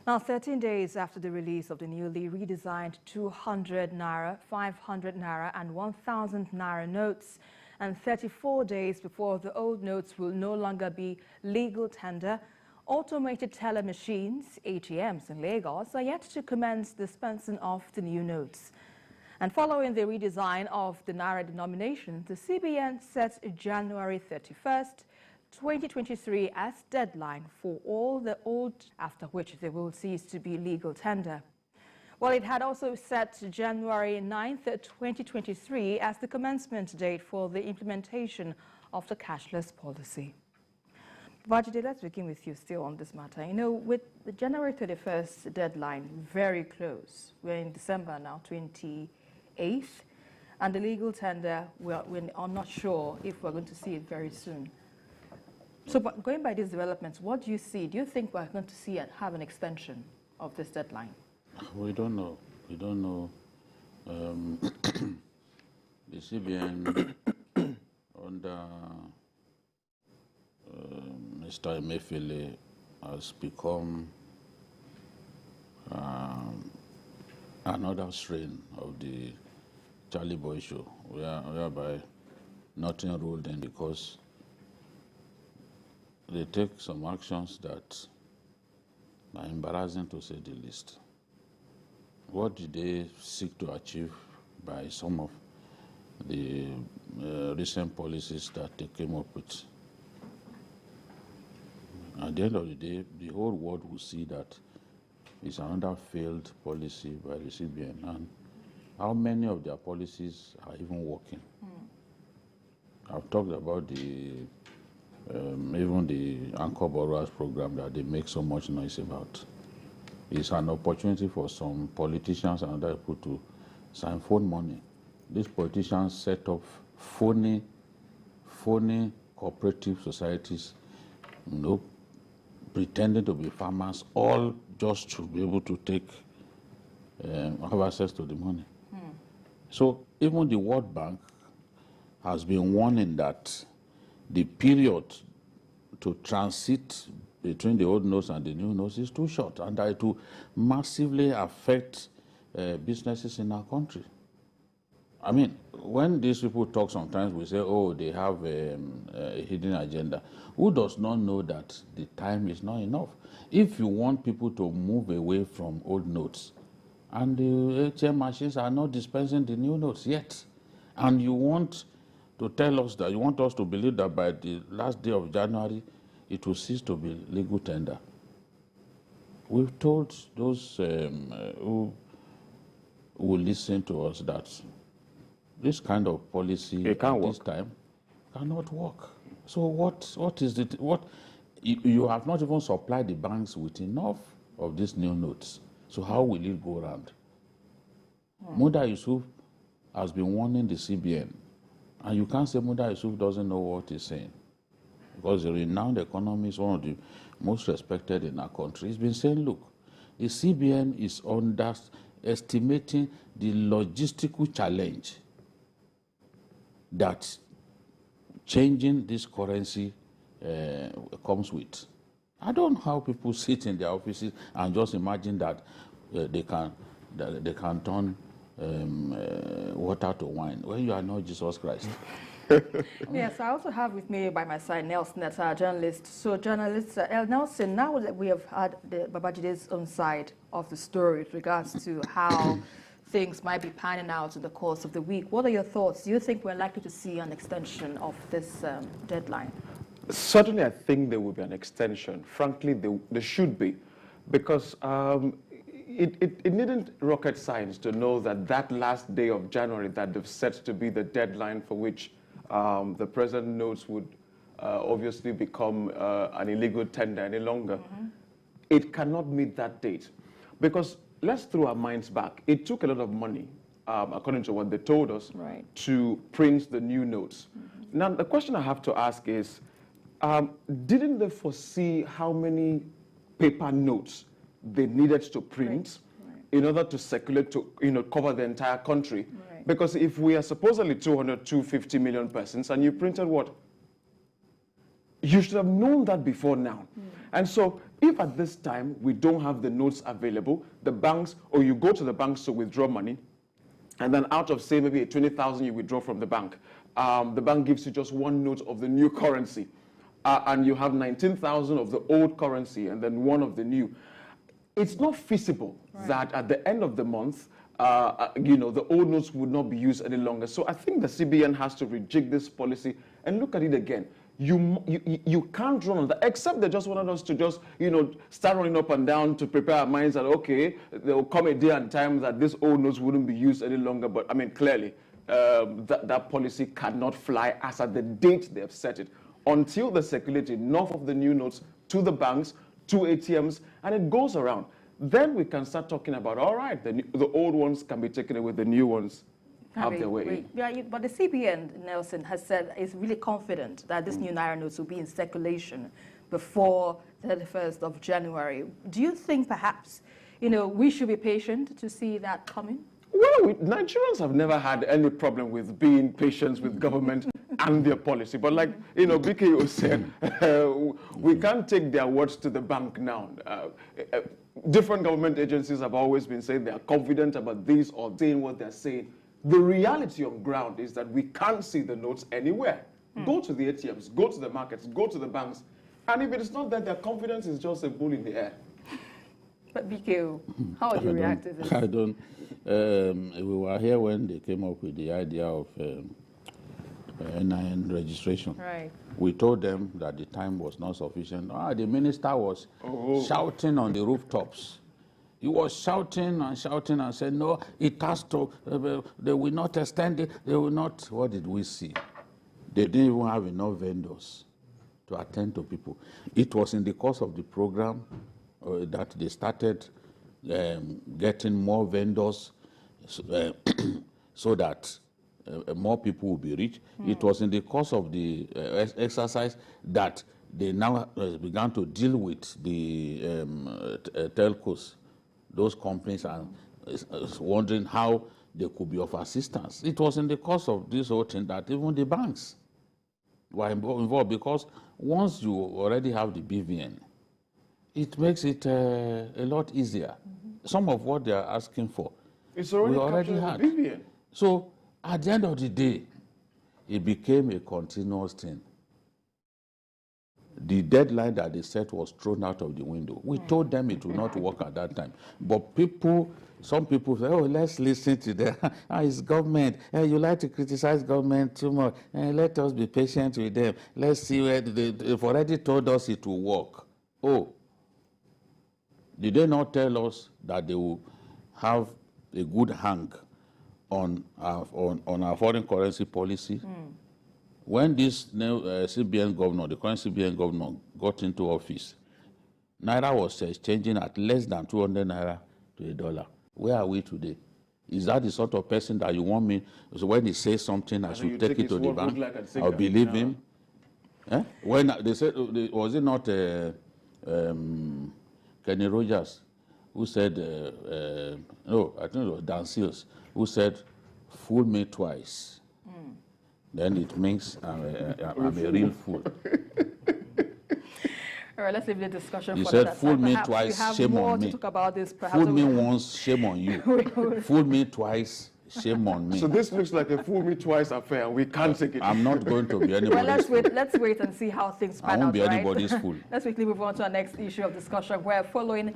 Now, 13 days after the release of the newly redesigned 200 naira, 500 naira and 1,000 naira notes, and 34 days before the old notes will no longer be legal tender, automated teller machines, ATMs in Lagos, are yet to commence dispensing of the new notes. And following the redesign of the naira denomination, the CBN sets January 31st, 2023 as deadline for all the old, after which they will cease to be legal tender. Well, it had also set January 9th, 2023 as the commencement date for the implementation of the cashless policy. Babajide, let's begin with you still on this matter. You know, with the January 31st deadline very close, we're in December now, 28th, and the legal tender, we are not sure if we're going to see it very soon. So, but going by these developments, what do you see? Do you think we're going to see and have an extension of this deadline? We don't know. We don't know. The CBN under Mr. Emefiele has become another strain of the Charlie Boy show, whereby nothing rolled in because they take some actions that are embarrassing to say the least. What did they seek to achieve by some of the recent policies that they came up with? At the end of the day, the whole world will see that it's another failed policy by the CBN, and how many of their policies are even working. I've talked about even the anchor borrowers program that they make so much noise about. It's an opportunity for some politicians and other people to sign phone money. These politicians set up phony cooperative societies, you know, pretending to be farmers, all just to be able to take have access to the money. So even the World Bank has been warning that the period to transit between the old notes and the new notes is too short, and that it will massively affect businesses in our country. I mean, when these people talk, sometimes we say, oh, they have a hidden agenda. Who does not know that the time is not enough? If you want people to move away from old notes, and the ATM machines are not dispensing the new notes yet, and you want to tell us that, you want us to believe that by the last day of January, it will cease to be legal tender. We've told those who will listen to us that this kind of policy at this time cannot work. So what is it? What you have not even supplied the banks with enough of these new notes. So how will it go around? Muda Yusuf has been warning the CBN, and you can't say Muda Yusuf doesn't know what he's saying, because the renowned economist, one of the most respected in our country, has been saying, look, the CBN is underestimating the logistical challenge that changing this currency comes with. I don't know how people sit in their offices and just imagine that they can turn water to wine when you are not Jesus Christ. Yes, I also have with me by my side Nelson, that's our journalist. So, journalist Nelson, now that we have had Babajide's own side of the story with regards to how things might be panning out in the course of the week, what are your thoughts? Do you think we're likely to see an extension of this deadline? Certainly, I think there will be an extension. Frankly, there should be, because it needn't rocket science to know that that last day of January that they've set to be the deadline for which the present notes would obviously become an illegal tender any longer. It cannot meet that date, because let's throw our minds back. It took a lot of money, according to what they told us, to print the new notes. Now, the question I have to ask is, didn't they foresee how many paper notes they needed to print in order to circulate to cover the entire country? Because if we are supposedly 250 million persons and you printed what? You should have known that before now. And so if at this time we don't have the notes available, the banks, or you go to the banks to withdraw money, and then out of, say, maybe 20,000 you withdraw from the bank gives you just one note of the new currency, and you have 19,000 of the old currency and then one of the new. It's not feasible that at the end of the month, the old notes would not be used any longer. So I think the CBN has to rejig this policy and look at it again. You can't run on that, except they just wanted us to just, start running up and down to prepare our minds that, okay, there will come a day and time that this old notes wouldn't be used any longer. But I mean, clearly, that policy cannot fly as at the date they have set it, until they circulate enough of the new notes to the banks, to ATMs, and it goes around. Then we can start talking about, all right, the old ones can be taken away, the new ones have their way. Yeah, but the CBN, Nelson, has said is really confident that this new naira notes will be in circulation before the 31st of January. Do you think perhaps, we should be patient to see that coming? Well, Nigerians have never had any problem with being patient with government and their policy. But like, BKO said, we can't take their words to the bank now. Different government agencies have always been saying they are confident about this or saying what they're saying. The reality on ground is that we can't see the notes anywhere. Go to the ATMs, go to the markets, go to the banks. And if it is not that, their confidence is just a bull in the air. But BKO, how would you react to this? I don't. We were here when they came up with the idea of NIN registration. Right. We told them that the time was not sufficient. The minister was shouting on the rooftops. He was shouting and shouting and said, no, it has to, they will not extend it, they will not. What did we see? They didn't even have enough vendors to attend to people. It was in the course of the program that they started getting more vendors so that more people will be reached. It was in the course of the exercise that they now began to deal with the telcos. Those companies are wondering how they could be of assistance. It was in the course of this whole thing that even the banks were involved, because once you already have the BVN, it makes it a lot easier. Some of what they are asking for, it's already had. The BVN. So at the end of the day, it became a continuous thing. The deadline that they set was thrown out of the window. We told them it would not work at that time. But some people say, let's listen to them. It's government. You like to criticize government too much. Let us be patient with them. Let's see where they've already told us it will work. Did they not tell us that they will have a good hang on our foreign currency policy? When this new CBN governor, the current CBN governor, got into office, naira was exchanging at less than 200 naira to a dollar. Where are we today? Is that the sort of person that you want me? So when he says something, I should take it to the bank. I'll believe him. When they said, was it not Kenny Rogers who said, no, I think it was Dan Seals, who said, fool me twice. Then it means I'm a real fool. All right, let's leave the discussion you for said, that. Fool me twice, shame on me. To talk about this, fool me once, shame on you. Fool me twice, shame on me. So this looks like a fool me twice affair. We can't take it. I'm not going to be anybody's fool. Let's wait and see how things pan out. I won't be anybody's fool. Let's quickly move on to our next issue of discussion. We're following